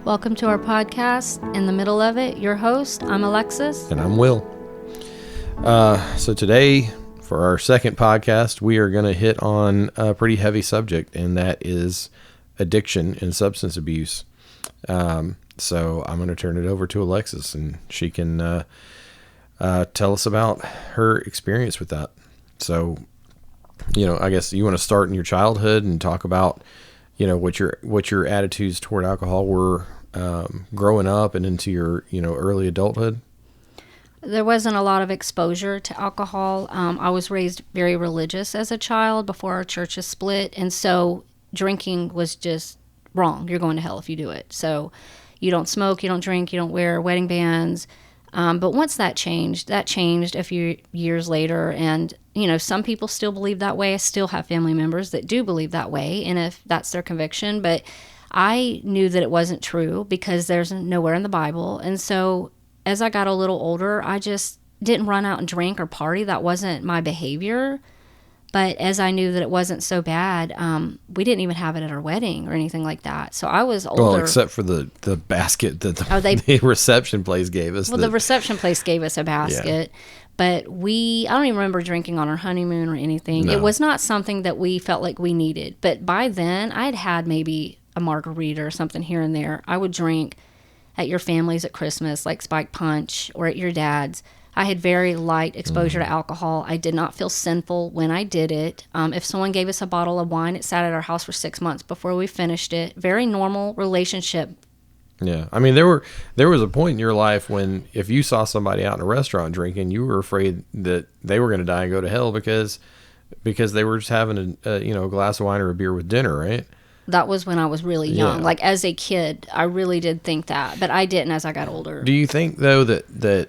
Welcome to our podcast. In the middle of it, your host, I'm Alexis. And I'm Will. So today, for our second podcast, we are going to hit on a pretty heavy subject, and that is addiction and substance abuse. So I'm going to turn it over to Alexis, and she can tell us about her experience with that. So, I guess you want to start in your childhood and talk about, what your attitudes toward alcohol were growing up and into your, early adulthood. There wasn't a lot of exposure to alcohol. I was raised very religious as a child before our churches split, and so drinking was just wrong. You're going to hell if you do it. So you don't smoke, you don't drink, you don't wear wedding bands. But once that changed a few years later, and some people still believe that way. I still have family members that do believe that way, and if that's their conviction, but I knew that it wasn't true because there's nowhere in the Bible. And so as I got a little older, I just didn't run out and drink or party. That wasn't my behavior. But as I knew that it wasn't so bad, we didn't even have it at our wedding or anything like that. So I was older. Well, except for the basket that the reception place gave us. Well, the reception place gave us a basket. Yeah. But I don't even remember drinking on our honeymoon or anything. No. It was not something that we felt like we needed. But by then, I'd had maybe a margarita or something here and there. I would drink at your family's at Christmas, like Spike Punch, or at your dad's. I had very light exposure to alcohol. I did not feel sinful when I did it. If someone gave us a bottle of wine, it sat at our house for 6 months before we finished it. Very normal relationship. Yeah. I mean, there was a point in your life when if you saw somebody out in a restaurant drinking, you were afraid that they were going to die and go to hell because they were just having a glass of wine or a beer with dinner, right? That was when I was really young. Yeah. Like as a kid, I really did think that, but I didn't as I got older. Do you think though that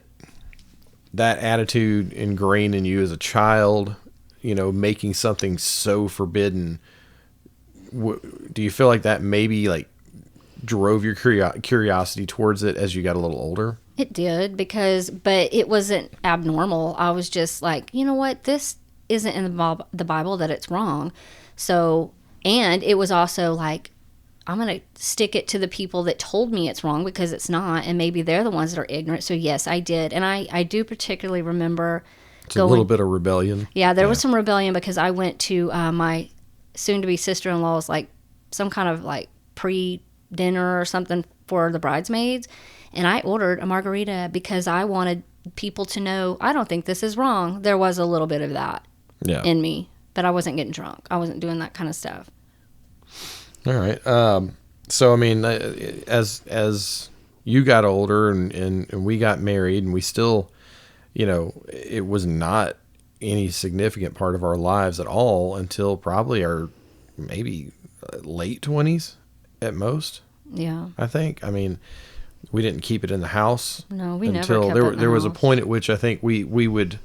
attitude ingrained in you as a child, making something so forbidden, do you feel like that maybe like drove your curiosity towards it as you got a little older? It did but it wasn't abnormal. I was just like, you know what, this isn't in the Bible that it's wrong. So, and it was also like, I'm going to stick it to the people that told me it's wrong because it's not, and maybe they're the ones that are ignorant. So yes, I did. And I do particularly remember a little bit of rebellion. Yeah, there was some rebellion because I went to my soon-to-be sister-in-law's, like some kind of like pre-dinner or something for the bridesmaids, and I ordered a margarita because I wanted people to know, I don't think this is wrong. There was a little bit of that in me, but I wasn't getting drunk. I wasn't doing that kind of stuff. All right. So, I mean, as you got older and we got married and we still, it was not any significant part of our lives at all until probably our maybe late 20s at most. Yeah. I think. I mean, we didn't keep it in the house. No, we never kept it in there was a point at which I think we would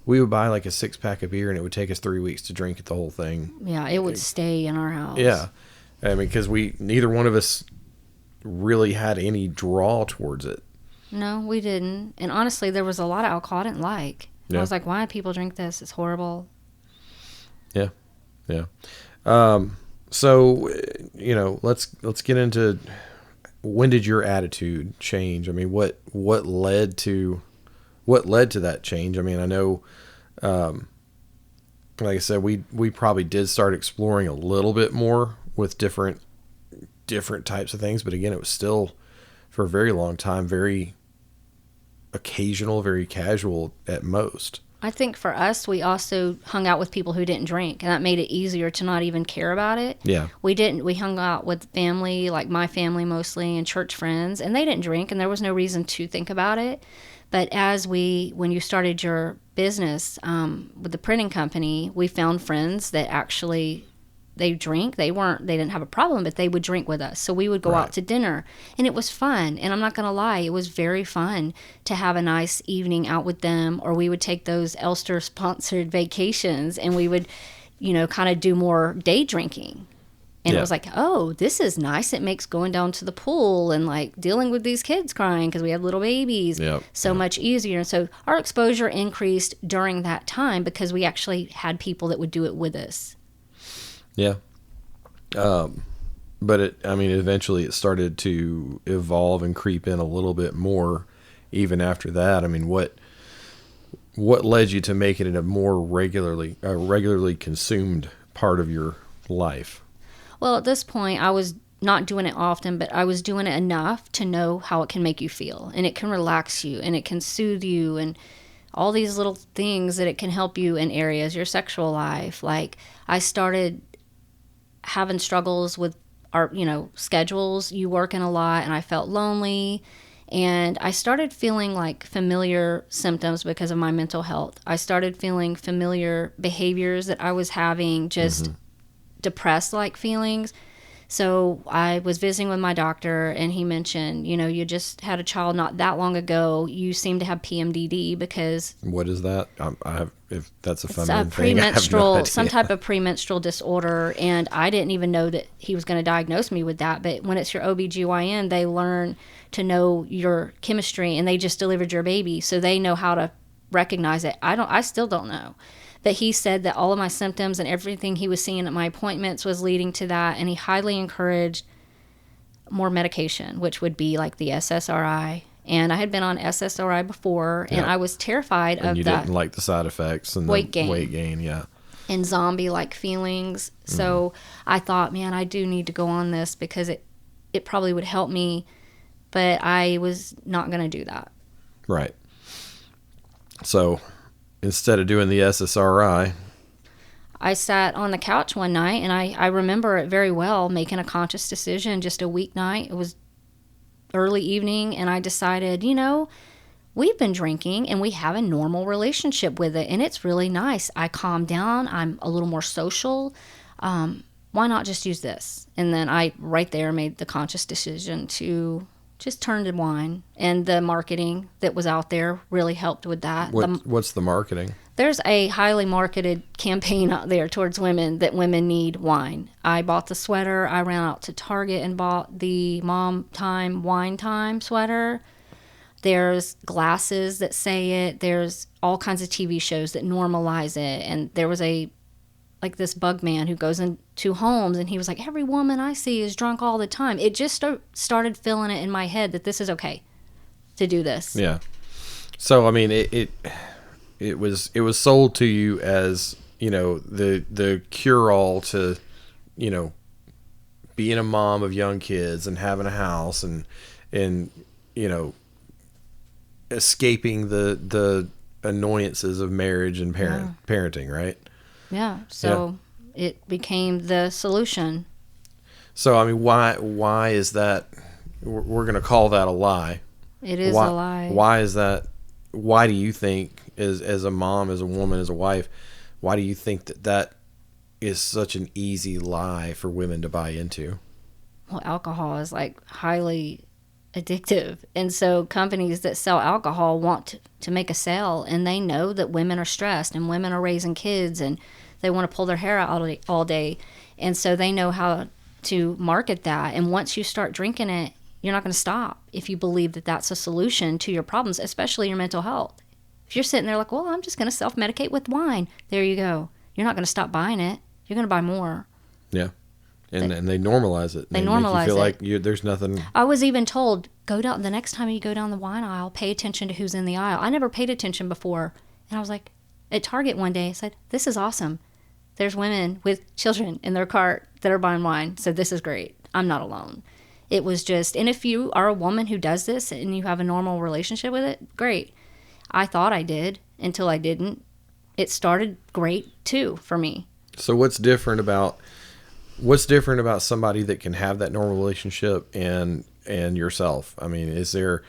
buy like a 6-pack of beer and it would take us 3 weeks to drink it, the whole thing. Yeah, it would stay in our house. Yeah. I mean, because neither one of us really had any draw towards it. No, we didn't. And honestly, there was a lot of alcohol I didn't like. Yeah. I was like, why do people drink this? It's horrible. Yeah. Yeah. So, let's get into, when did your attitude change? I mean, what led to that change? I mean, I know, like I said, we probably did start exploring a little bit more with different types of things, but again, it was still for a very long time very occasional, very casual at most. I think for us, we also hung out with people who didn't drink, and that made it easier to not even care about it. Yeah. We hung out with family, like my family mostly, and church friends, and they didn't drink, and there was no reason to think about it. But when you started your business with the printing company, we found friends that actually, they drink. They didn't have a problem, but they would drink with us. So we would go out to dinner, and it was fun. And I'm not going to lie, it was very fun to have a nice evening out with them. Or we would take those Elster-sponsored vacations, and we would, kind of do more day drinking. And it was like, oh, this is nice. It makes going down to the pool and like dealing with these kids crying because we have little babies so much easier. And so our exposure increased during that time because we actually had people that would do it with us. Yeah. But eventually it started to evolve and creep in a little bit more even after that. I mean, what led you to make it a more regularly consumed part of your life? Well, at this point, I was not doing it often, but I was doing it enough to know how it can make you feel. And it can relax you and it can soothe you and all these little things that it can help you in areas, your sexual life. Like I started having struggles with our, schedules, you working a lot, and I felt lonely. And I started feeling like familiar symptoms because of my mental health. I started feeling familiar behaviors that I was having, just depressed like feelings. So I was visiting with my doctor, and he mentioned, you just had a child not that long ago. You seem to have PMDD because What is that? If that's a it's feminine a thing, I have no idea. some type of premenstrual disorder. And I didn't even know that he was going to diagnose me with that. But when it's your OBGYN, they learn to know your chemistry, and they just delivered your baby. So they know how to recognize it. I still don't know. But he said that all of my symptoms and everything he was seeing at my appointments was leading to that. And he highly encouraged more medication, which would be like the SSRI. And I had been on SSRI before, and I was terrified of that. And you didn't like the side effects and weight the gain. weight gain, yeah. And zombie-like feelings. So I thought, man, I do need to go on this because it probably would help me. But I was not going to do that. Right. So instead of doing the SSRI, I sat on the couch one night, and I remember it very well, making a conscious decision, just a weeknight. It was early evening, and I decided, we've been drinking, and we have a normal relationship with it, and it's really nice. I calmed down. I'm a little more social. Why not just use this? And then I right there made the conscious decision to just turn to wine, and the marketing that was out there really helped with that. What's the marketing? There's a highly marketed campaign out there towards women that women need wine. I bought the sweater. I ran out to Target and bought the Mom Time Wine Time sweater. There's glasses that say it. There's all kinds of TV shows that normalize it. And there was this bug man who goes into homes, and he was like, every woman I see is drunk all the time. It just started filling it in my head that this is okay to do this. Yeah. So, I mean, it was sold to you as, the cure-all to, being a mom of young kids and having a house and escaping the annoyances of marriage and parenting, right? Yeah. So it became the solution. So, I mean, why is that? We're going to call that a lie. It is a lie. Why is that? Why do you think, as a mom, as a woman, as a wife, why do you think that is such an easy lie for women to buy into? Well, alcohol is highly addictive. And so companies that sell alcohol want to make a sale, and they know that women are stressed and women are raising kids and they want to pull their hair out all day. And so they know how to market that. And once you start drinking it, you're not going to stop if you believe that that's a solution to your problems, especially your mental health. If you're sitting there like, well, I'm just going to self-medicate with wine, there you go. You're not going to stop buying it. You're going to buy more. Yeah. And they normalize it. They normalize it. Make you feel like there's nothing. I was even told, the next time you go down the wine aisle, pay attention to who's in the aisle. I never paid attention before. And I was like, at Target one day, I said, this is awesome. There's women with children in their cart that are buying wine. So this is great. I'm not alone. It was just, and if you are a woman who does this and you have a normal relationship with it, great. I thought I did until I didn't. It started great too for me. So what's different about somebody that can have that normal relationship and yourself? I mean, is there,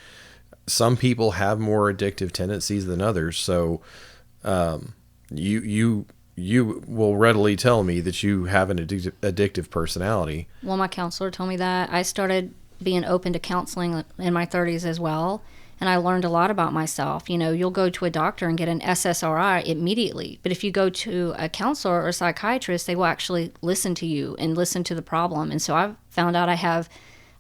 some people have more addictive tendencies than others. So you will readily tell me that you have an addictive personality. Well, my counselor told me that. I started being open to counseling in my 30s as well, and I learned a lot about myself. You'll go to a doctor and get an SSRI immediately, but if you go to a counselor or a psychiatrist, they will actually listen to you and listen to the problem. And so I found out I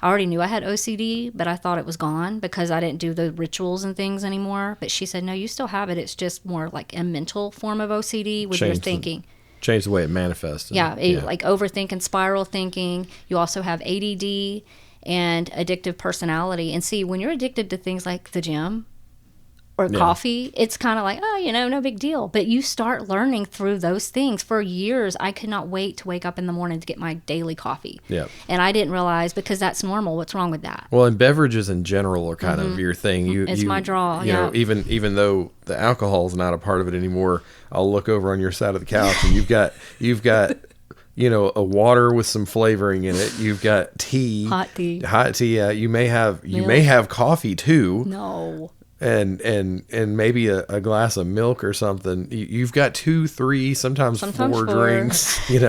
already knew I had OCD, but I thought it was gone because I didn't do the rituals and things anymore. But she said, no, you still have it. It's just more like a mental form of OCD with your thinking. Change the way it manifests. Like overthink and spiral thinking. You also have ADD and addictive personality. And see, when you're addicted to things like the gym or coffee, it's kind of like, no big deal. But you start learning through those things. For years, I could not wait to wake up in the morning to get my daily coffee. Yeah. And I didn't realize, because that's normal, what's wrong with that? Well, and beverages in general are kind of your thing. It's my draw. You know, even though the alcohol is not a part of it anymore, I'll look over on your side of the couch and you've got a water with some flavoring in it. You've got tea, hot tea. Yeah, you may have coffee too. No. And maybe a glass of milk or something. You've got 2, 3, sometimes 4 drinks. And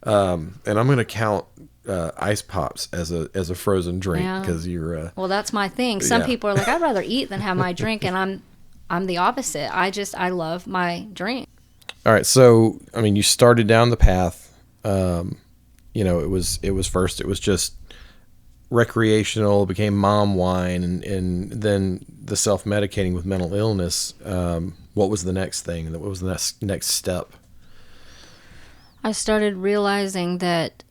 I'm going to count ice pops as a frozen drink because you're. Well, that's my thing. Some people are like, I'd rather eat than have my drink, and I'm the opposite. I love my drink. All right, so I mean, you started down the path. It was just recreational, became mom wine, and then the self-medicating with mental illness. What was the next thing? What was the next step? I started realizing that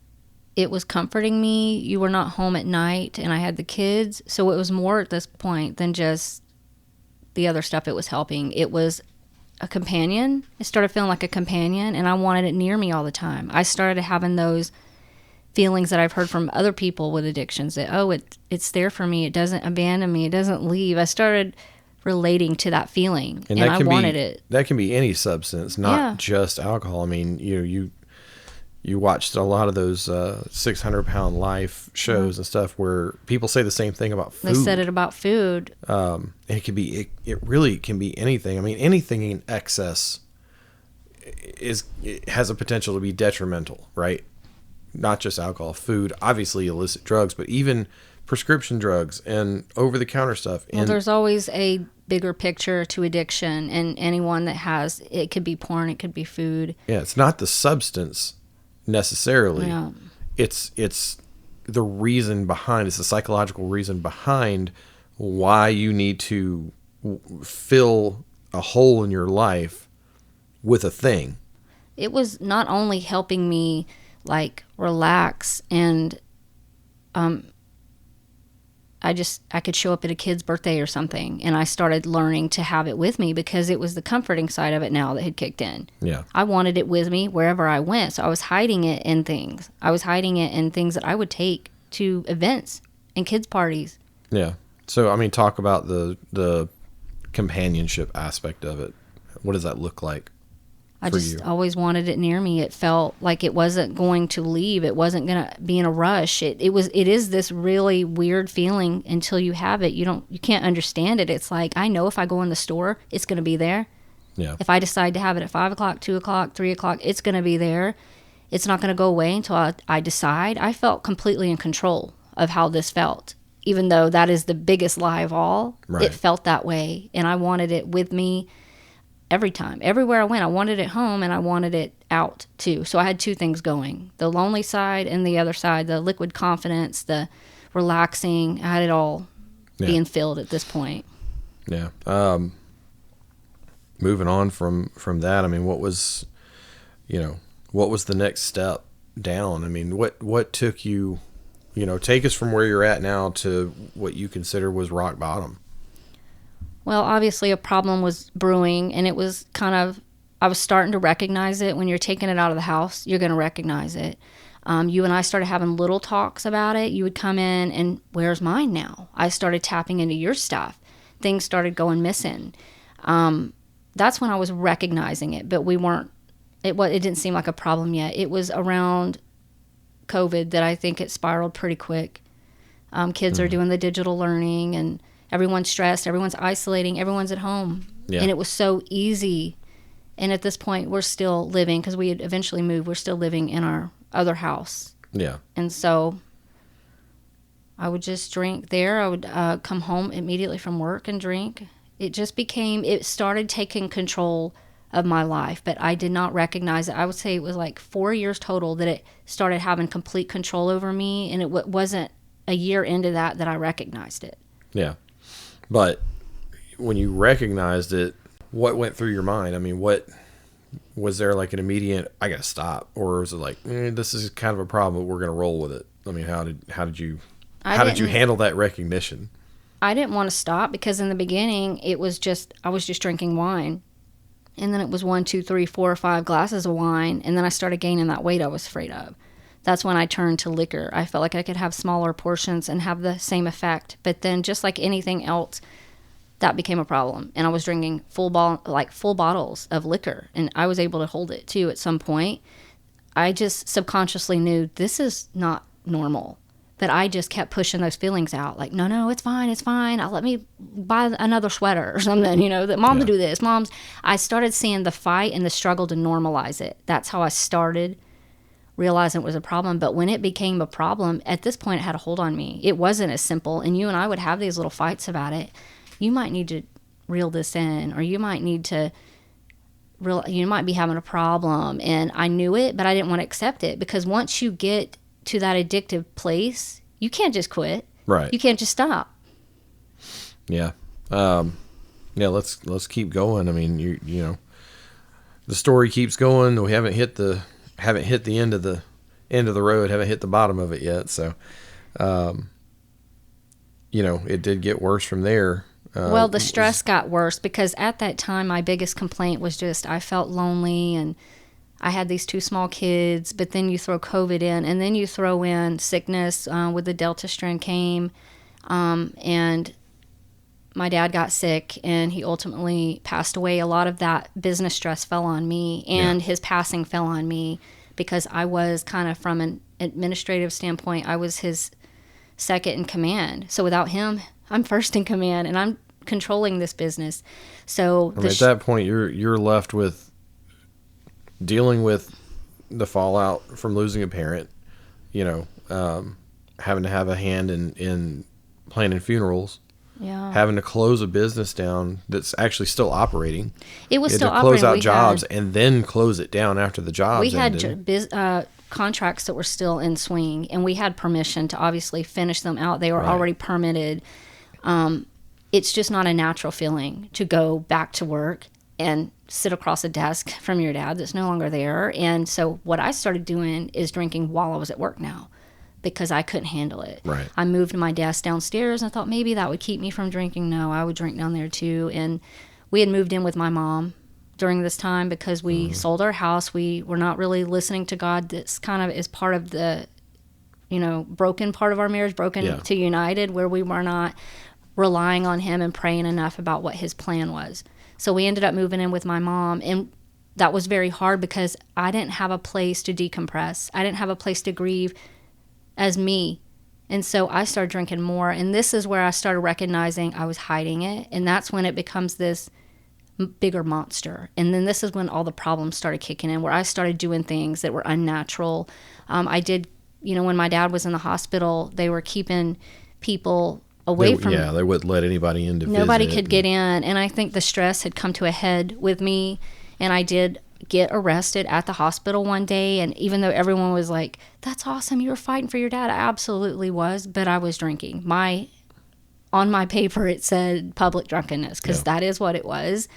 it was comforting me. You were not home at night, and I had the kids, so it was more at this point than just the other stuff it was helping. It was a companion. It started feeling like a companion, and I wanted it near me all the time. I started having those feelings that I've heard from other people with addictions that, it's there for me. It doesn't abandon me. It doesn't leave. I started relating to that feeling, and I wanted it. That can be any substance, not just alcohol. I mean, you watched a lot of those 600-Pound Life shows and stuff where people say the same thing about food. They said it about food. It really can be anything. I mean, anything in excess it has a potential to be detrimental, right? Not just alcohol, food, obviously illicit drugs, but even prescription drugs and over-the-counter stuff. Well, there's always a bigger picture to addiction, and anyone that has, it could be porn, it could be food. Yeah, it's not the substance necessarily. Yeah. It's the reason behind, it's the psychological reason behind why you need to fill a hole in your life with a thing. It was not only helping me like relax, and I could show up at a kid's birthday or something, and I started learning to have it with me because it was the comforting side of it now that had kicked in. Yeah. I wanted it with me wherever I went, so I was hiding it in things. I was hiding it in things that I would take to events and kids' parties. Yeah. So, I mean, talk about the companionship aspect of it. What does that look like? I just always wanted it near me. It felt like it wasn't going to leave. It wasn't going to be in a rush. It is this really weird feeling until you have it. You can't understand it. It's like, I know if I go in the store, it's going to be there. Yeah. If I decide to have it at 5 o'clock, 2 o'clock, 3 o'clock, it's going to be there. It's not going to go away until I decide. I felt completely in control of how this felt. Even though that is the biggest lie of all, right. It felt that way. And I wanted it with me every time. Everywhere I went, I wanted it home and I wanted it out too. So I had two things going. The lonely side and the other side, the liquid confidence, the relaxing. I had it all being filled at this point. Yeah. Moving on from that, I mean, what was the next step down? I mean, what took you, take us from where you're at now to what you consider was rock bottom. Well, obviously a problem was brewing, and it was I was starting to recognize it. When you're taking it out of the house, you're going to recognize it. You and I started having little talks about it. You would come in and, where's mine now? I started tapping into your stuff. Things started going missing. That's when I was recognizing it, but it didn't seem like a problem yet. It was around COVID that I think it spiraled pretty quick. Kids are doing the digital learning, and everyone's stressed, everyone's isolating, everyone's at home. Yeah. And it was so easy. And at this point, we're still living, because we had eventually moved, we're still living in our other house. Yeah. And so I would just drink there. I would come home immediately from work and drink. It started taking control of my life, but I did not recognize it. I would say it was like 4 years total that it started having complete control over me, and it wasn't a year into that I recognized it. Yeah. But when you recognized it, what went through your mind? I mean, what was there like an immediate, I gotta stop, or was it like, this is kind of a problem, but we're gonna roll with it? I mean, how did you handle that recognition? I didn't want to stop because in the beginning I was just drinking wine, and then it was 1, 2, 3, 4, or 5 glasses of wine, and then I started gaining that weight I was afraid of. That's when I turned to liquor. I felt like I could have smaller portions and have the same effect, but then just like anything else, that became a problem, and I was drinking full bottles of liquor, and I was able to hold it too at some point. I just subconsciously knew this is not normal, but I just kept pushing those feelings out, like, no, it's fine. Let me buy another sweater or something, that moms do this. I started seeing the fight and the struggle to normalize it. That's how I started realizing it was a problem. But when it became a problem, at this point, it had a hold on me. It wasn't as simple, and you and I would have these little fights about it. You might need to reel this in, or you might need to you might be having a problem. And I knew it, but I didn't want to accept it, because once you get to that addictive place, you can't just quit. Right. You can't just stop. Yeah. Let's keep going. I mean, you know, the story keeps going. We haven't hit the end of the road, haven't hit the bottom of it yet. So, it did get worse from there. Well, the stress got worse, because at that time, my biggest complaint was just I felt lonely, and I had these 2 small kids, but then you throw COVID in, and then you throw in sickness with the Delta strain came, and my dad got sick, and he ultimately passed away. A lot of that business stress fell on me, and his passing fell on me, because I was kind of, from an administrative standpoint, I was his second in command. So without him, I'm first in command, and I'm controlling this business. So at that point, you're left with dealing with the fallout from losing a parent, having to have a hand in planning funerals, having to close a business down that's actually still operating. It was still operating. Close out jobs had, and then close it down after the jobs ended. We had contracts that were still in swing, and we had permission to obviously finish them out. They were already permitted. It's just not a natural feeling to go back to work and sit across a desk from your dad that's no longer there. And so what I started doing is drinking while I was at work now, because I couldn't handle it. Right. I moved my desk downstairs, and I thought maybe that would keep me from drinking. No, I would drink down there too. And we had moved in with my mom during this time because we sold our house. We were not really listening to God. This kind of is part of the, broken part of our marriage, broken to united, where we were not relying on him and praying enough about what his plan was. So we ended up moving in with my mom, and that was very hard because I didn't have a place to decompress. I didn't have a place to grieve as me. And so I started drinking more, and this is where I started recognizing I was hiding it, and that's when it becomes this bigger monster. And then this is when all the problems started kicking in, where I started doing things that were unnatural. I did, when my dad was in the hospital, they were keeping people away from... Yeah, they wouldn't let anybody in to visit. Nobody could get in, and I think the stress had come to a head with me, and I did get arrested at the hospital one day. And even though everyone was like, that's awesome, you were fighting for your dad, I absolutely was, but I was drinking. On my paper it said public drunkenness, because that is what it was.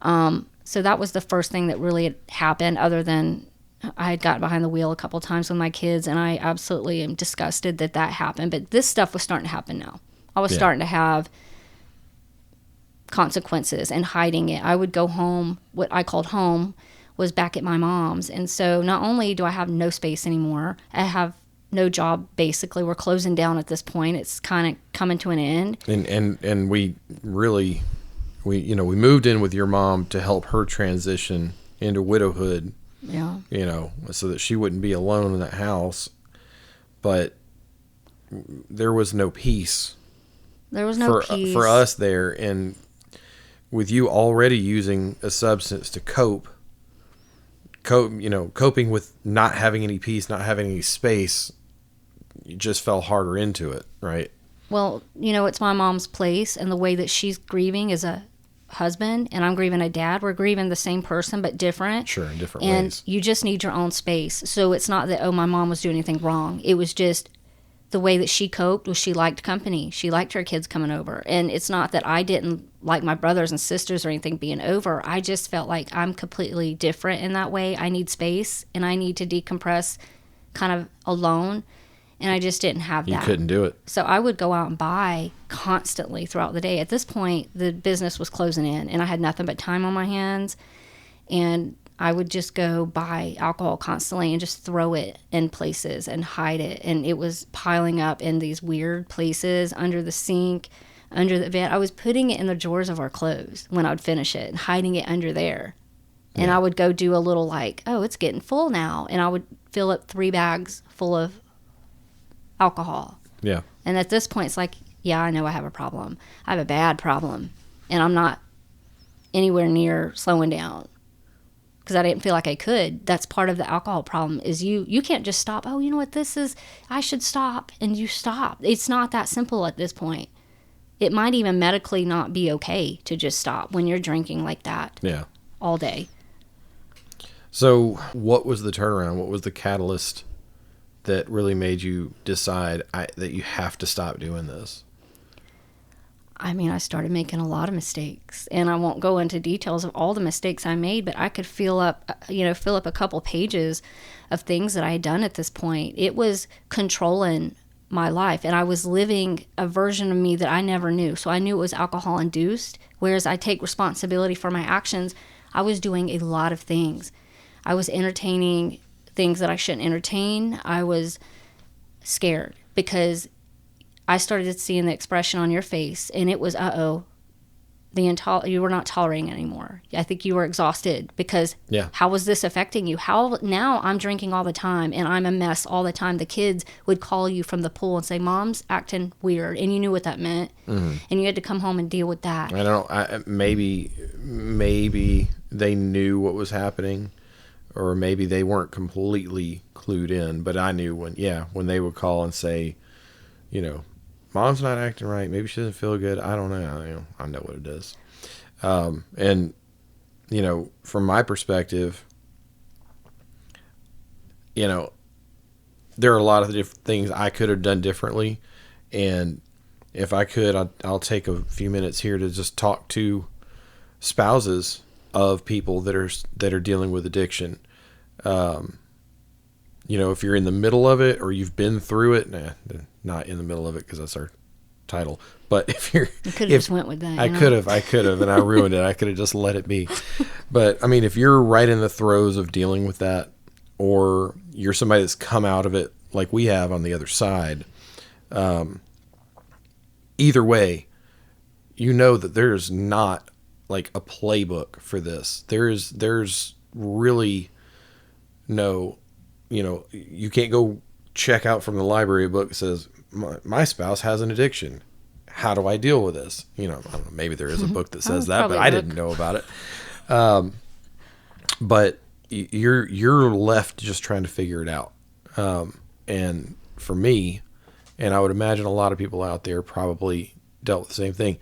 So that was the first thing that really had happened, other than I had gotten behind the wheel a couple times with my kids, and I absolutely am disgusted that happened. But this stuff was starting to happen now. I was starting to have consequences and hiding it. I would go home. What I called home was back at my mom's. And so not only do I have no space anymore, I have no job, basically. We're closing down at this point. It's kind of coming to an end. And we really, we moved in with your mom to help her transition into widowhood. Yeah. So that she wouldn't be alone in that house. But there was no peace. There was no peace for us there, and with you already using a substance to coping with not having any peace, not having any space, you just fell harder into it, right? Well, it's my mom's place, and the way that she's grieving as a husband, and I'm grieving a dad. We're grieving the same person, but different. Sure, in different ways. And you just need your own space. So it's not that, my mom was doing anything wrong. It was just the way that she coped was she liked company. She liked her kids coming over. And it's not that I didn't like my brothers and sisters or anything being over. I just felt like I'm completely different in that way. I need space and I need to decompress kind of alone. And I just didn't have that. You couldn't do it. So I would go out and buy constantly throughout the day. At this point, the business was closing in and I had nothing but time on my hands. And I would just go buy alcohol constantly and just throw it in places and hide it. And it was piling up in these weird places, under the sink, under the bed. I was putting it in the drawers of our clothes when I would finish it and hiding it under there. And I would go do a little like, oh, it's getting full now. And I would fill up 3 bags full of alcohol. Yeah. And at this point, it's like, yeah, I know I have a problem. I have a bad problem. And I'm not anywhere near slowing down because I didn't feel like I could. That's part of the alcohol problem is you can't just stop. Oh, you know what this is? I should stop. And you stop. It's not that simple at this point. It might even medically not be okay to just stop when you're drinking like that all day. So what was the turnaround? What was the catalyst that really made you decide that you have to stop doing this? I mean, I started making a lot of mistakes, and I won't go into details of all the mistakes I made, but I could fill up a couple pages of things that I had done at this point. It was controlling my life, and I was living a version of me that I never knew. So I knew it was alcohol induced, whereas I take responsibility for my actions. I was doing a lot of things. I was entertaining things that I shouldn't entertain. I was scared because I started seeing the expression on your face, and it was, you were not tolerating it anymore. I think you were exhausted because how was this affecting you? How now I'm drinking all the time and I'm a mess all the time. The kids would call you from the pool and say, Mom's acting weird, and you knew what that meant, and you had to come home and deal with that. I don't know. Maybe they knew what was happening, or maybe they weren't completely clued in. But I knew when they would call and say, Mom's not acting right. Maybe she doesn't feel good. I don't know. I know what it is. And, from my perspective, there are a lot of different things I could have done differently. And if I could, I'll take a few minutes here to just talk to spouses of people that are dealing with addiction. If you're in the middle of it or you've been through it, not in the middle of it because that's our title. But if you're, you could have just went with that. I could have, and I ruined it. I could have just let it be. But I mean, if you're right in the throes of dealing with that, or you're somebody that's come out of it like we have on the other side, either way, that there's not like a playbook for this. There's really no, you can't go check out from the library a book that says my spouse has an addiction. How do I deal with this? I don't know, maybe there is a book that says that, but I didn't know about it. But you're left just trying to figure it out. And for me, and I would imagine a lot of people out there probably dealt with the same thing.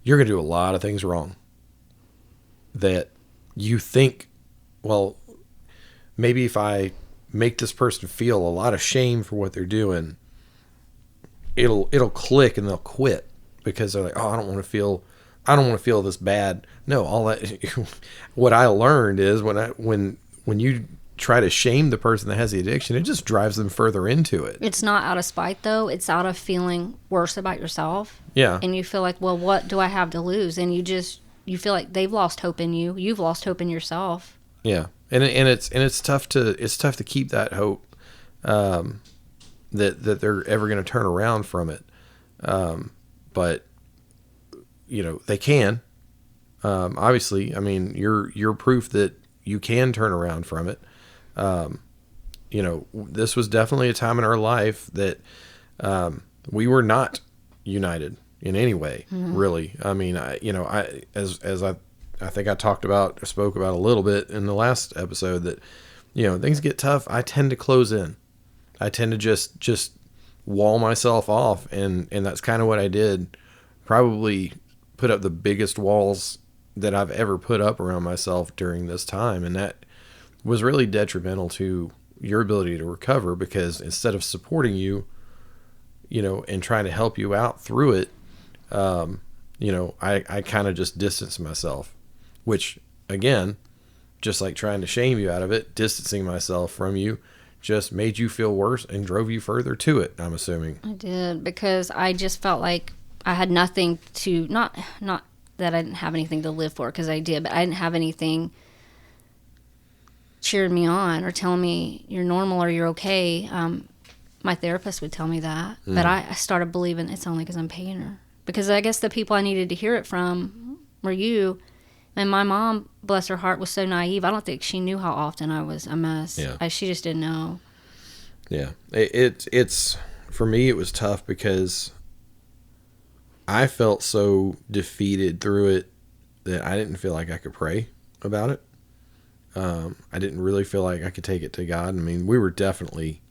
You're going to do a lot of things wrong that you think, well, maybe if I make this person feel a lot of shame for what they're doing, it'll click and they'll quit because they're like, oh, I don't want to feel this bad. No, all that. What I learned is when you try to shame the person that has the addiction, it just drives them further into it. It's not out of spite though. It's out of feeling worse about yourself. Yeah. And you feel like, well, what do I have to lose? And you feel like they've lost hope in you. You've lost hope in yourself. Yeah. And it's tough to keep that hope, that they're ever going to turn around from it. But they can, obviously, I mean, you're proof that you can turn around from it. This was definitely a time in our life that, we were not united in any way, really. I mean, I think I spoke about a little bit in the last episode that, things get tough. I tend to close in. I tend to just wall myself off. And that's kind of what I did. Probably put up the biggest walls that I've ever put up around myself during this time. And that was really detrimental to your ability to recover because instead of supporting you, and trying to help you out through it, I kind of just distanced myself, which again, just like trying to shame you out of it, distancing myself from you just made you feel worse and drove you further to it, I'm assuming. I did, because I just felt like I had nothing to, not that I didn't have anything to live for, because I did, but I didn't have anything cheering me on or telling me you're normal or you're okay. My therapist would tell me that, but I started believing it's only because I'm paying her. Because I guess the people I needed to hear it from were you. And my mom, bless her heart, was so naive. I don't think she knew how often I was a mess. Yeah. She just didn't know. Yeah. It's for me, it was tough because I felt so defeated through it that I didn't feel like I could pray about it. I didn't really feel like I could take it to God. I mean, we were definitely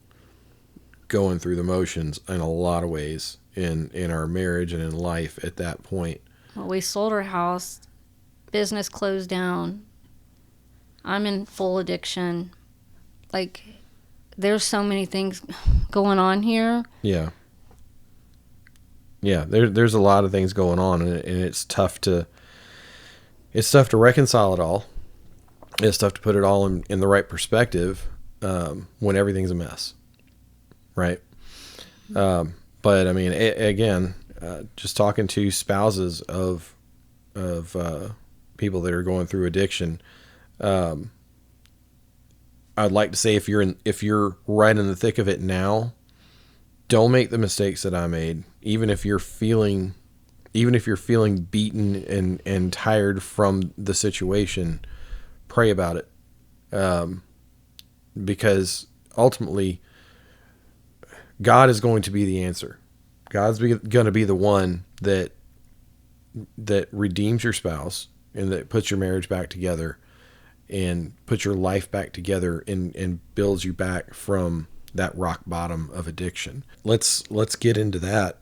going through the motions in a lot of ways in our marriage and in life at that point. Well, we sold our house. Business closed down. I'm in full addiction. Like, there's so many things going on here. Yeah. Yeah, there's a lot of things going on, and it's tough to reconcile it all. It's tough to put it all in the right perspective when everything's a mess, right? But I mean, again, just talking to spouses of people that are going through addiction, I'd like to say if you're right in the thick of it now, don't make the mistakes that I made. Even if you're feeling beaten and tired from the situation, pray about it, because ultimately God is going to be the answer. God's going to be the one that redeems your spouse and that puts your marriage back together and puts your life back together and builds you back from that rock bottom of addiction. Let's get into that.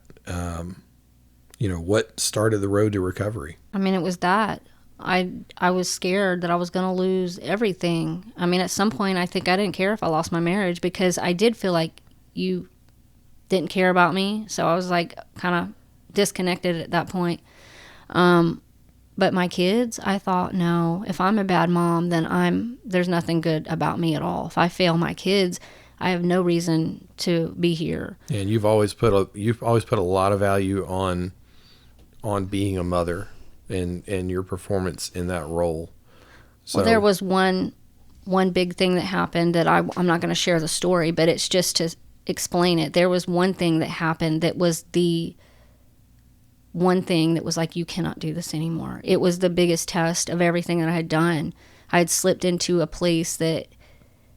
What started the road to recovery? I mean, it was that. I was scared that I was going to lose everything. I mean, at some point, I think I didn't care if I lost my marriage, because I did feel like you didn't care about me. So I was like kind of disconnected at that point. But my kids, I thought, no, if I'm a bad mom, then there's nothing good about me at all. If I fail my kids, I have no reason to be here. And you've always put a lot of value on being a mother and your performance in that role. So Well, there was one big thing that happened that I'm not going to share the story, but it's just to explain it. There was one thing that happened that was the one thing that was like, you cannot do this anymore. It was the biggest test of everything that I had done. I had slipped into a place that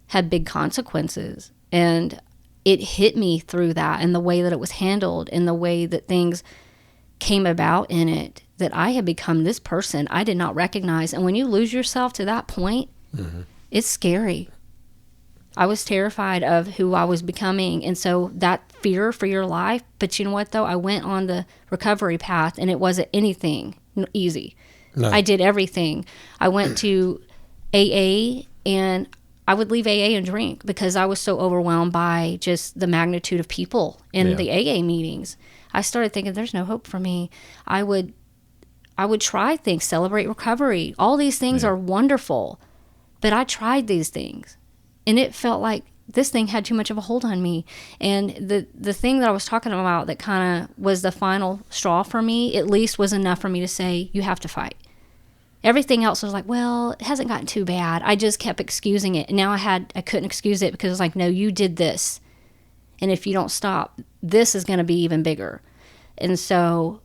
had big consequences, and it hit me through that, and the way that it was handled and the way that things came about in it, that I had become this person I did not recognize. And when you lose yourself to that point, it's scary. I was terrified of who I was becoming. And so that fear for your life, but you know what though? I went on the recovery path, and it wasn't anything easy. No. I did everything. I went to AA, and I would leave AA and drink because I was so overwhelmed by just the magnitude of people in the AA meetings. I started thinking, there's no hope for me. I would try things, celebrate recovery. All these things are wonderful, but I tried these things, and it felt like this thing had too much of a hold on me. And the thing that I was talking about that kind of was the final straw for me, at least, was enough for me to say, you have to fight. Everything else was like, well, it hasn't gotten too bad. I just kept excusing it. And now I couldn't excuse it because it was like, no, you did this. And if you don't stop, this is going to be even bigger. And so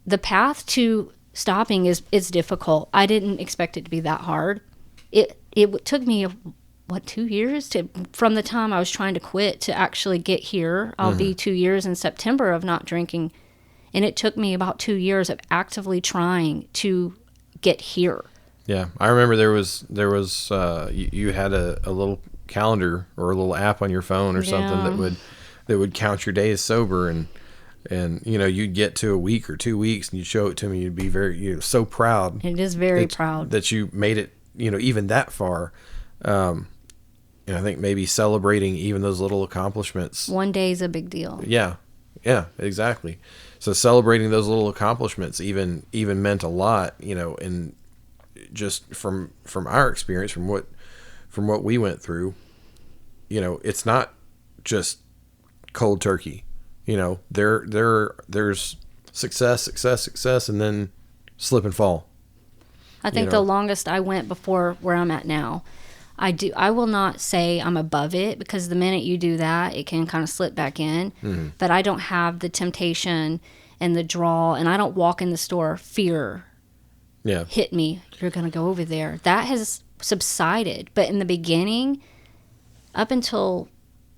the path to stopping is difficult. I didn't expect it to be that hard. It took me 2 years from the time I was trying to quit to actually get here. I'll be 2 years in September of not drinking. And it took me about 2 years of actively trying to get here. Yeah, I remember there was you had a little calendar or a little app on your phone or something that would count your days sober, and you'd get to a week or 2 weeks and you'd show it to me. You'd be very so proud. It is very proud that you made it. Even that far. And I think maybe celebrating even those little accomplishments. One day is a big deal. Yeah, Yeah, exactly. So celebrating those little accomplishments even meant a lot, and just from our experience, from what we went through, it's not just cold turkey. There's success, and then slip and fall. I think the longest I went before where I'm at now, I will not say I'm above it, because the minute you do that, it can kind of slip back in. Mm-hmm. But I don't have the temptation and the draw, and I don't walk in the store, fear hit me, you're going to go over there. That has subsided. But in the beginning, up until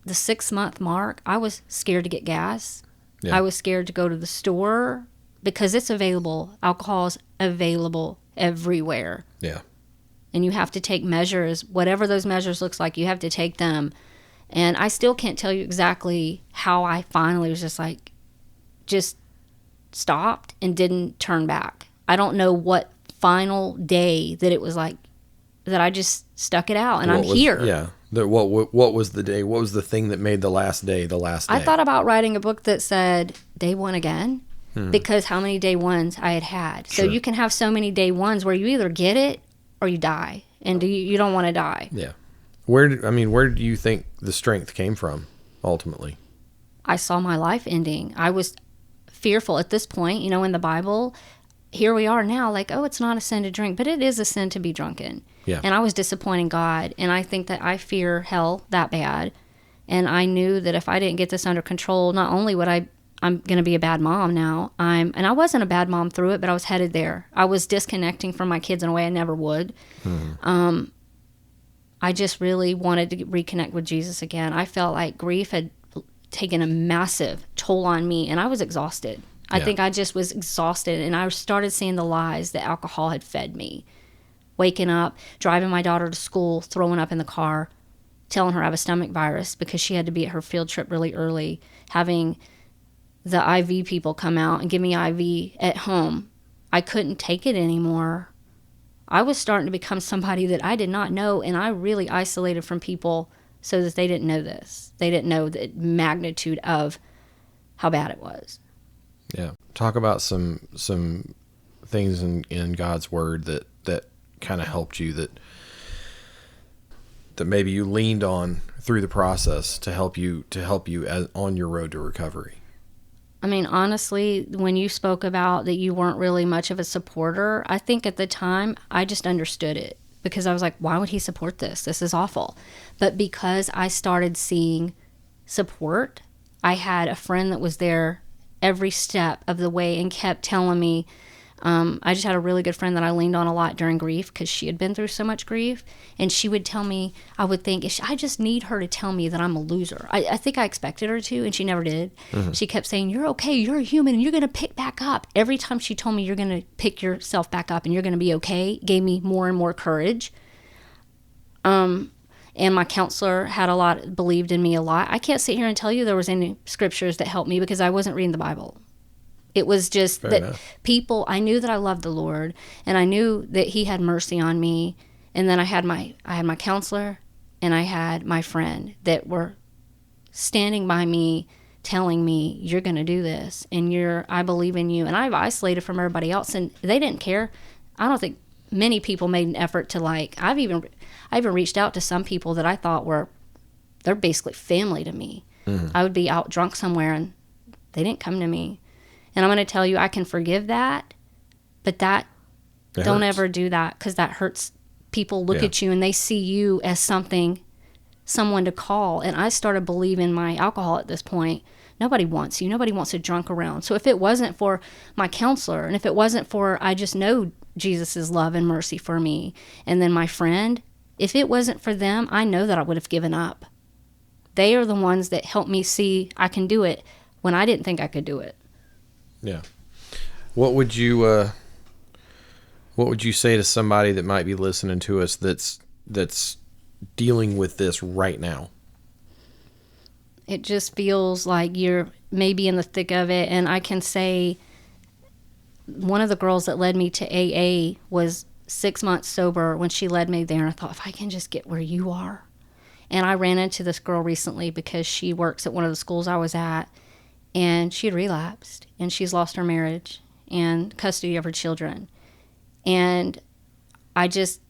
the 6-month mark, I was scared to get gas. Yeah. I was scared to go to the store, because it's available. Alcohol is available everywhere. Yeah. And you have to take measures, whatever those measures looks like, you have to take them. And I still can't tell you exactly how I finally was just stopped and didn't turn back. I don't know what final day that it was like that I just stuck it out, and I'm here. Yeah. What was the day? What was the thing that made the last day the last day? I thought about writing a book that said day one again, because how many day ones I had. So Sure. you can have so many day ones where you either get it or you die, and you don't want to die. Yeah. Where do you think the strength came from ultimately? I saw my life ending. I was fearful at this point, in the Bible. Here we are now, like, oh, it's not a sin to drink, but it is a sin to be drunken. Yeah. And I was disappointing God, and I think that I fear hell that bad. And I knew that if I didn't get this under control, not only would I'm going to be a bad mom now. And I wasn't a bad mom through it, but I was headed there. I was disconnecting from my kids in a way I never would. I just really wanted to reconnect with Jesus again. I felt like grief had taken a massive toll on me, and I was exhausted. I think I just was exhausted, and I started seeing the lies that alcohol had fed me. Waking up, driving my daughter to school, throwing up in the car, telling her I have a stomach virus because she had to be at her field trip really early, having the IV people come out and give me IV at home. I couldn't take it anymore. I was starting to become somebody that I did not know, and I really isolated from people so that they didn't know this. They didn't know the magnitude of how bad it was. Yeah. Talk about some things in God's word that kind of helped you, that maybe you leaned on through the process to help you on your road to recovery. I mean, honestly, when you spoke about that you weren't really much of a supporter, I think at the time I just understood it, because I was like, why would he support this? This is awful. But because I started seeing support, I had a friend that was there every step of the way and kept telling me, I just had a really good friend that I leaned on a lot during grief, because she had been through so much grief, and she would tell me, I would think, I just need her to tell me that I'm a loser. I think I expected her to, and she never did. Mm-hmm. She kept saying, you're okay, you're a human, and you're going to pick back up. Every time she told me you're going to pick yourself back up and you're going to be okay, gave me more and more courage. And my counselor believed in me a lot. I can't sit here and tell you there was any scriptures that helped me, because I wasn't reading the Bible. It was just Fair that enough. people, I knew that I loved the Lord, and I knew that he had mercy on me. And then I had my counselor, and I had my friend that were standing by me, telling me, you're going to do this, and I believe in you. And I've isolated from everybody else, and they didn't care. I don't think many people made an effort to, I even reached out to some people that I thought they're basically family to me. Mm-hmm. I would be out drunk somewhere, and they didn't come to me. And I'm going to tell you, I can forgive that, but don't ever do that, because that hurts. People look at you and they see you as someone to call. And I started believing my alcohol at this point. Nobody wants you. Nobody wants a drunk around. So if it wasn't for my counselor, and if it wasn't for, I just know Jesus' love and mercy for me, and then my friend, if it wasn't for them, I know that I would have given up. They are the ones that helped me see I can do it when I didn't think I could do it. Yeah. What would you say to somebody that might be listening to us that's dealing with this right now? It just feels like you're maybe in the thick of it. And I can say one of the girls that led me to AA was 6 months sober when she led me there. And I thought, if I can just get where you are. And I ran into this girl recently because she works at one of the schools I was at. and she had relapsed, and she's lost her marriage and custody of her children. And I just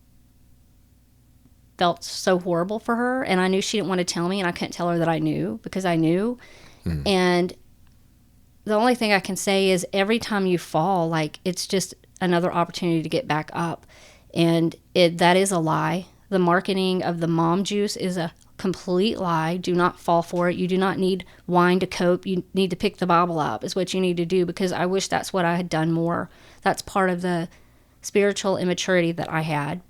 felt so horrible for her, and I knew she didn't want to tell me, and I couldn't tell her that I knew, because I knew. And the only thing I can say is every time you fall, like, it's just another opportunity to get back up. And that is a lie. The marketing of the mom juice is a complete lie. Do not fall for it. You do not need wine to cope. You need to pick the Bible up is what you need to do, because I wish that's what I had done more. That's part of the spiritual immaturity that I had.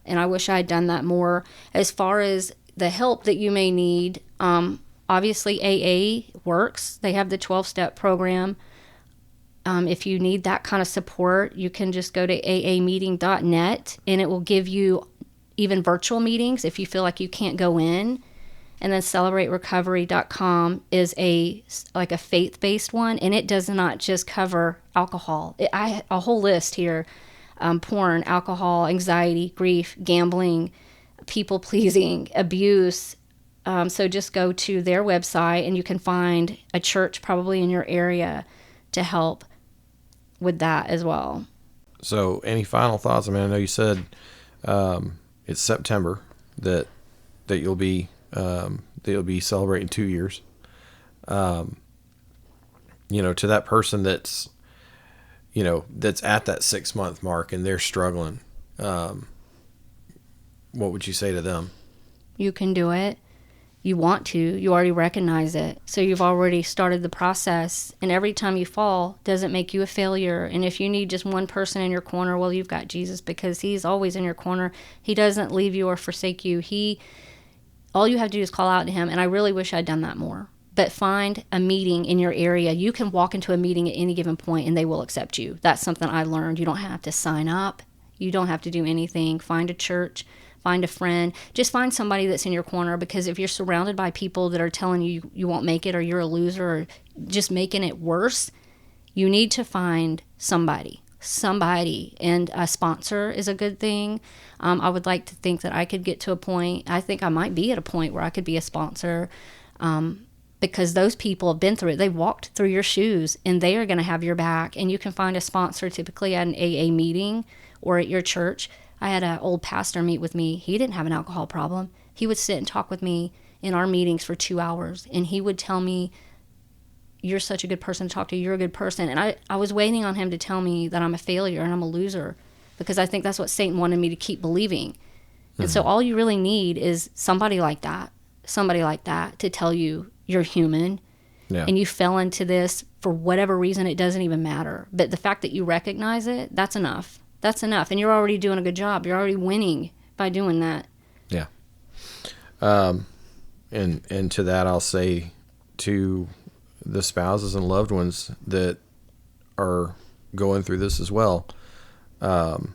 And I wish I had done that more. As far as the help that you may need, obviously AA works. They have the 12-step program. If you need that kind of support, you can just go to aameeting.net, and it will give you even virtual meetings if you feel like you can't go in. And then celebraterecovery.com is a faith-based one, and it does not just cover alcohol. A whole list here: porn, alcohol, anxiety, grief, gambling, people-pleasing, abuse. So just go to their website, and you can find a church probably in your area to help with that as well. So any final thoughts? I mean, I know you said it's September that you'll be celebrating 2 years. To that person that's at that 6-month mark and they're struggling, what would you say to them? You can do it. You want to. You already recognize it. So you've already started the process. And every time you fall doesn't make you a failure. And if you need just one person in your corner, well, you've got Jesus, because he's always in your corner. He doesn't leave you or forsake you. All you have to do is call out to him. And I really wish I'd done that more. But find a meeting in your area. You can walk into a meeting at any given point and they will accept you. That's something I learned. You don't have to sign up. You don't have to do anything. Find a church. Find a friend. Just find somebody that's in your corner, because if you're surrounded by people that are telling you you won't make it, or you're a loser, or just making it worse, you need to find somebody. And a sponsor is a good thing. I would like to think that I could get to a point, I think I might be at a point where I could be a sponsor, because those people have been through it. They walked through your shoes, and they are going to have your back. And you can find a sponsor typically at an AA meeting or at your church. I had an old pastor meet with me. He didn't have an alcohol problem. He would sit and talk with me in our meetings for 2 hours, and he would tell me, you're such a good person to talk to. You're a good person. And I was waiting on him to tell me that I'm a failure and I'm a loser, because I think that's what Satan wanted me to keep believing. And so all you really need is somebody like that to tell you you're human. Yeah. And you fell into this for whatever reason. It doesn't even matter. But the fact that you recognize it, that's enough. That's enough. And you're already doing a good job. You're already winning by doing that. Yeah. And to that, I'll say to the spouses and loved ones that are going through this as well, have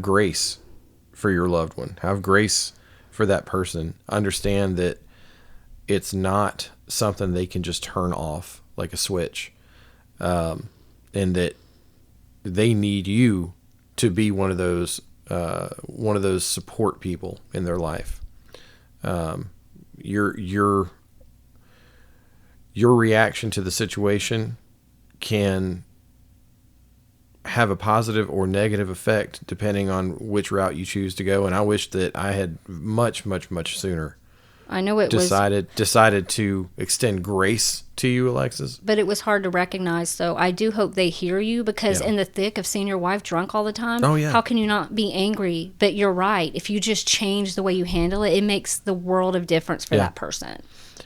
grace for your loved one. Have grace for that person. Understand that it's not something they can just turn off like a switch, and that they need you to be one of those support people in their life. Your reaction to the situation can have a positive or negative effect depending on which route you choose to go. And I wish that I had much, much, much sooner I know it decided to extend grace to you, Alexis. But it was hard to recognize. So I do hope they hear you, because Yeah. in the thick of seeing your wife drunk all the time, Oh, yeah. how can you not be angry? But you're right. If you just change the way you handle it, it makes the world of difference for that person.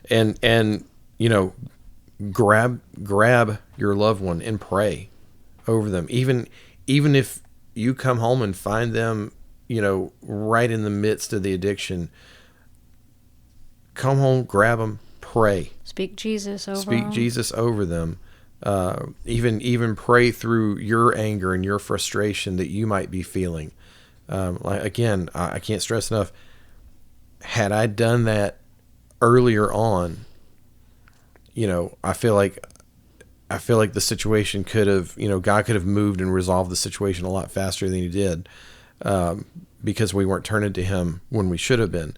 And grab your loved one and pray over them. Even if you come home and find them, right in the midst of the addiction, come home, grab them, pray. Speak Jesus over Speak them. Jesus over them. Even pray through your anger and your frustration that you might be feeling. I can't stress enough. Had I done that earlier on, I feel like the situation could have, God could have moved and resolved the situation a lot faster than he did, because we weren't turning to him when we should have been.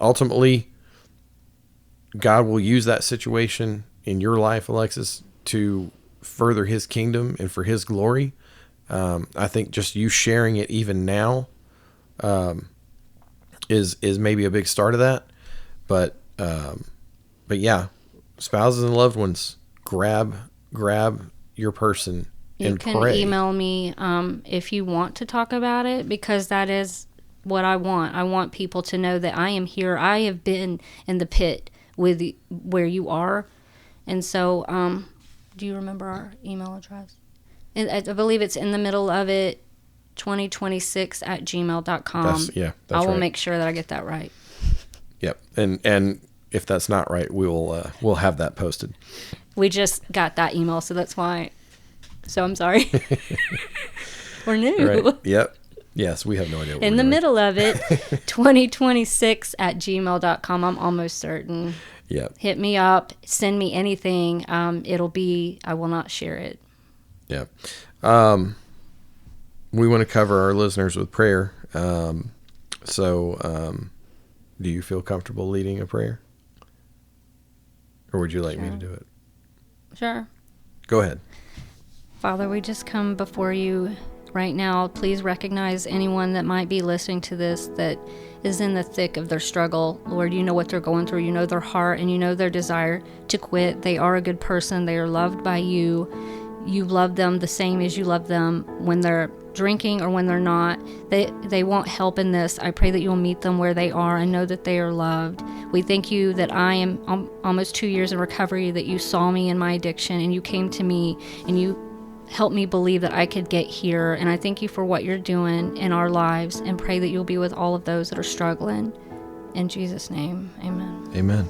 Ultimately, God will use that situation in your life, Alexis, to further his kingdom and for his glory. I think just you sharing it even now is maybe a big start of that. But yeah, spouses and loved ones, grab your person and You can pray. email me if you want to talk about it, because that is what I want. I want people to know that I am here. I have been in the pit with where you are. And so, do you remember our email address? And I believe it's in the middle of it, 2026@gmail.com. That's I will right. make sure that I get that right. Yep. And if that's not right, we'll have that posted. We just got that email, so that's why. So I'm sorry. We're new. Right. Yep. Yes, we have no idea what In we're the doing. middle of it, 2026@gmail.com. I'm almost certain. Yep. Hit me up. Send me anything. I will not share it. Yep. We want to cover our listeners with prayer. So, do you feel comfortable leading a prayer? Or would you like me to do it? Sure. Go ahead. Father, we just come before you right now. Please recognize anyone that might be listening to this that is in the thick of their struggle. Lord, you know what they're going through. You know their heart, and you know their desire to quit. They are a good person. They are loved by you. You love them the same as you love them when they're drinking or when they're not. They want help in this. I pray that you'll meet them where they are and know that they are loved. We thank you that I am almost 2 years in recovery, that you saw me in my addiction and you came to me and you helped me believe that I could get here. And I thank you for what you're doing in our lives, and pray that you'll be with all of those that are struggling. In Jesus' name, amen. Amen.